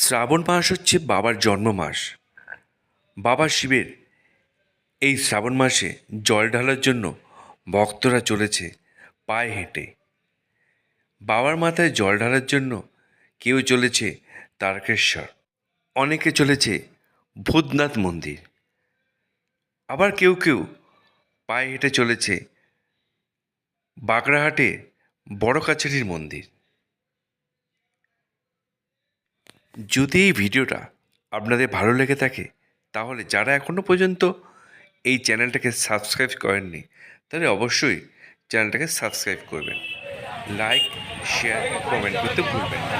শ্রাবণ মাস হচ্ছে বাবার জন্ম মাস। বাবা শিবের এই শ্রাবণ মাসে জল ঢালার জন্য ভক্তরা চলেছে পায়ে হেঁটে। বাবার মাথায় জল ঢালার জন্য কেউ চলেছে তারকেশ্বর, অনেকে চলেছে ভূতনাথ মন্দির, আবার কেউ কেউ পায়ে হেঁটে চলেছে বাগড়াহাটে বড় কাছারির মন্দির। যদি এই ভিডিওটা আপনাদের ভালো লেগে থাকে তাহলে যারা এখনও পর্যন্ত এই চ্যানেলটাকে সাবস্ক্রাইব করেননি তাহলে অবশ্যই চ্যানেলটাকে সাবস্ক্রাইব করবেন, লাইক শেয়ার কমেন্ট করতে ভুলবেন না।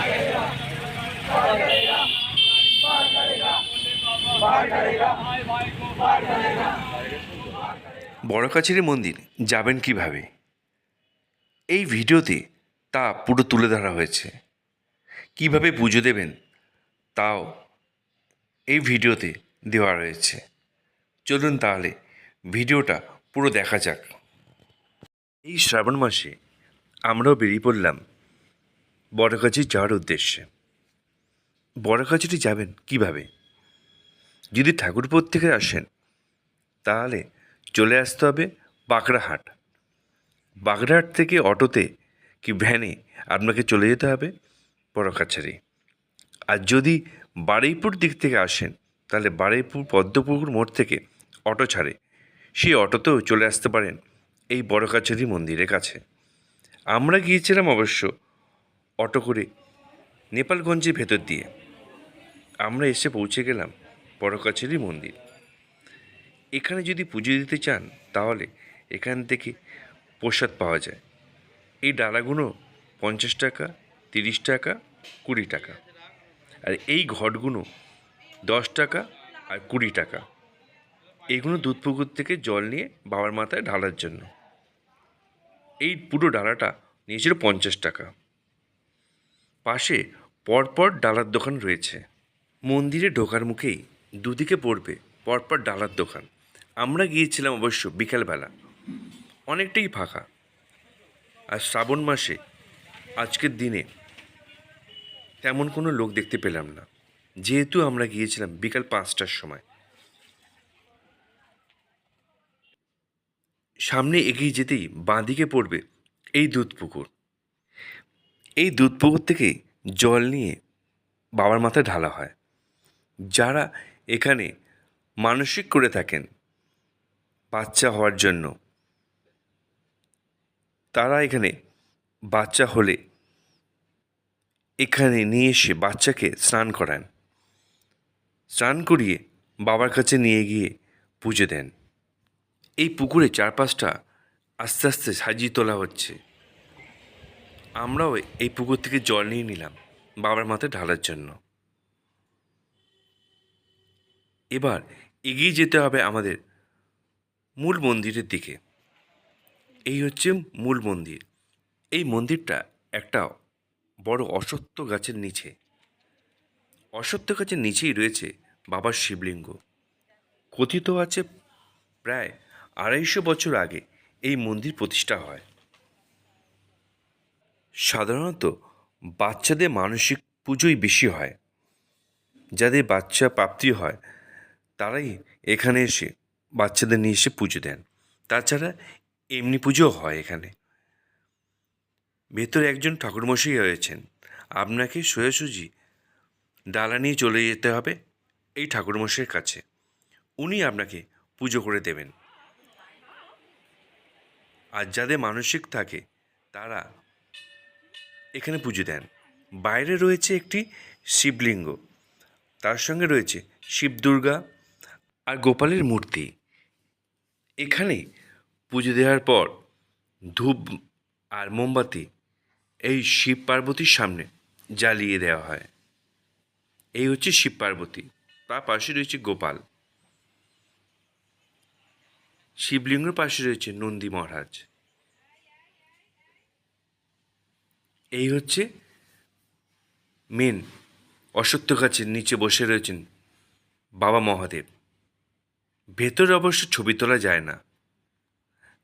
বড় কাছারি মন্দির যাবেন কিভাবে, এই ভিডিওতে তা পুরো তুলে ধরা হয়েছে। কিভাবে পুজো দেবেন তাও এই ভিডিওতে দেওয়া রয়েছে। চলুন তাহলে ভিডিওটা পুরো দেখা যাক। এই শ্রাবণ মাসে আমরাও বেরিয়ে পড়লাম বড়গাছি যাওয়ার উদ্দেশ্যে। বড়গাছিটি যাবেন কিভাবে? যদি ঠাকুরপুর থেকে আসেন তাহলে চলে আসতে হবে বাগড়াহাট। বাগড়াহাট থেকে অটোতে কি ভ্যানে আপনাকে চলে যেতে হবে বড়কাছারি। আর যদি বারুইপুর দিক থেকে আসেন তাহলে বারুইপুর পদ্মপুকুর মোড় থেকে অটো ছাড়ে, সেই অটোতেও চলে আসতে পারেন এই বড় কাছারি মন্দিরের কাছে। আমরা গিয়েছিলাম অবশ্য অটো করে নেপালগঞ্জের ভেতর দিয়ে। আমরা এসে পৌঁছে গেলাম বড় কাছারি মন্দির। এখানে যদি পুজো দিতে চান তাহলে এখান থেকে প্রসাদ পাওয়া যায়। এই ডালাগুলো 50 টাকা, 30 টাকা, 20 টাকা। আর এই ঘটগুলো 10 টাকা আর 20 টাকা। এইগুলো দুধ পুকুর থেকে জল নিয়ে বাবার মাথায় ঢালার জন্য। এই পুরো ডালাটা নিয়েছিল 50 টাকা। পাশে পরপর ডালার দোকান রয়েছে। মন্দিরে ঢোকার মুখেই দুদিকে পড়বে পরপর ডালার দোকান। আমরা গিয়েছিলাম অবশ্য বিকালবেলা, অনেকটাই ফাঁকা। আর শ্রাবণ মাসে আজকের দিনে তেমন কোনো লোক দেখতে পেলাম না, যেহেতু আমরা গিয়েছিলাম বিকাল 5টার সময়। সামনে এগিয়ে যেতেই বাঁদিকে পড়বে এই দুধ পুকুর। এই দুধ পুকুর থেকেই জল নিয়ে বাবার মাথায় ঢালা হয়। যারা এখানে মানসিক করে থাকেন বাচ্চা হওয়ার জন্য, তারা এখানে বাচ্চা হলে এখানে নিয়ে এসে বাচ্চাকে স্নান করান। স্নান করিয়ে বাবার কাছে নিয়ে গিয়ে পুজো দেন। এই পুকুরে চারপাশটা আস্তে আস্তে সাজিয়ে তোলা হচ্ছে। আমরাও এই পুকুর থেকে জল নিয়ে নিলাম বাবার মাথায় ঢালার জন্য। এবার এগিয়ে যেতে হবে আমাদের মূল মন্দিরের দিকে। এই হচ্ছে মূল মন্দির। এই মন্দিরটা একটা বড় অশ্বত্থ গাছের নিচে। অশ্বত্থ গাছের নিচেই রয়েছে বাবার শিবলিঙ্গ। কথিত আছে প্রায় 250 বছর আগে এই মন্দির প্রতিষ্ঠা হয়। সাধারণত বাচ্চাদের মানসিক পুজোই বেশি হয়। যাদের বাচ্চা প্রাপ্তি হয় তারাই এখানে এসে বাচ্চাদের নিয়ে এসে পুজো দেন। তাছাড়া এমনি পুজোও হয় এখানে। ভেতরে একজন ঠাকুরমশাই রয়েছেন। আপনাকে সোজাসুজি ডালা নিয়ে চলে যেতে হবে এই ঠাকুরমশাইয়ের কাছে। উনি আপনাকে পুজো করে দেবেন। আর যাদের মানসিক থাকে তারা এখানে পুজো দেন। বাইরে রয়েছে একটি শিবলিঙ্গ, তার সঙ্গে রয়েছে শিব দুর্গা আর গোপালের মূর্তি। এখানে পুজো দেওয়ার পর ধূপ আর মোমবাতি এই শিব পার্বতীর সামনে জ্বালিয়ে দেওয়া হয়। এই হচ্ছে শিব পার্বতী, তার পাশে রয়েছে গোপাল। শিবলিঙ্গের পাশে রয়েছে নন্দী মহারাজ। এই হচ্ছে মেন অশ্বত্থ গাছের নিচে বসে রয়েছেন বাবা মহাদেব। ভেতরে অবশ্য ছবি তোলা যায় না,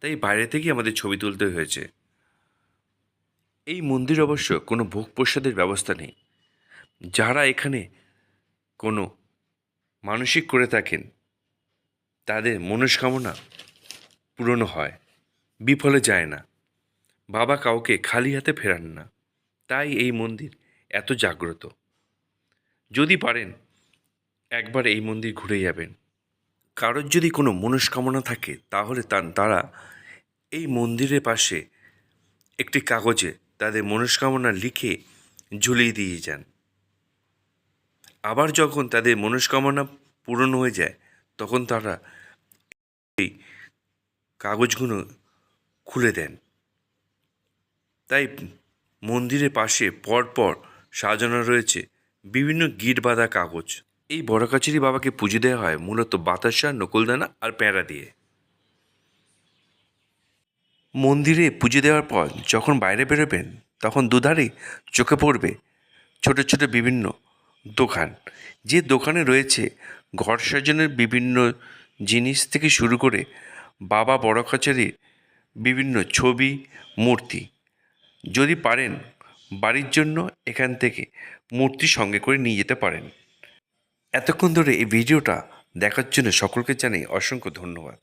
তাই বাইরে থেকেই আমাদের ছবি তুলতে হয়েছে। এই মন্দির অবশ্য কোনো ভোগ প্রসাদের ব্যবস্থা নেই। যারা এখানে কোনো মানসিক করে থাকেন, তাদের মনস্কামনা পূরণ হয়, বিফলে যায় না। বাবা কাউকে খালি হাতে ফেরান না, তাই এই মন্দির এত জাগ্রত। যদি পারেন একবার এই মন্দির ঘুরে যাবেন। কারোর যদি কোনো মনস্কামনা থাকে তাহলে তারা এই মন্দিরের পাশে একটি কাগজে তাদের মনস্কামনা লিখে ঝুলিয়ে দিয়ে যান। আবার যখন তাদের মনস্কামনা পূরণ হয়ে যায় তখন তারা এই কাগজগুলো খুলে দেন। তাই মন্দিরের পাশে পরপর সাজানো রয়েছে বিভিন্ন গিট বাঁধা কাগজ। এই বড়কাচারি বাবাকে পুজো দেওয়া হয় মূলত বাতাসা, নকুলদানা আর প্যাঁড়া দিয়ে। মন্দিরে পুজো দেওয়ার পর যখন বাইরে বেরোবেন তখন দুধারেই চোখে পড়বে ছোট ছোট বিভিন্ন দোকান। যে দোকানে রয়েছে ঘর সাজানোর বিভিন্ন জিনিস থেকে শুরু করে বাবা বড়কাচারির বিভিন্ন ছবি, মূর্তি। যদি পারেন বাড়ির জন্য এখান থেকে মূর্তি সঙ্গে করে নিয়ে যেতে পারেন। এতক্ষণ ধরে এই ভিডিওটা দেখার জন্য সকলকে জানাই অসংখ্য ধন্যবাদ।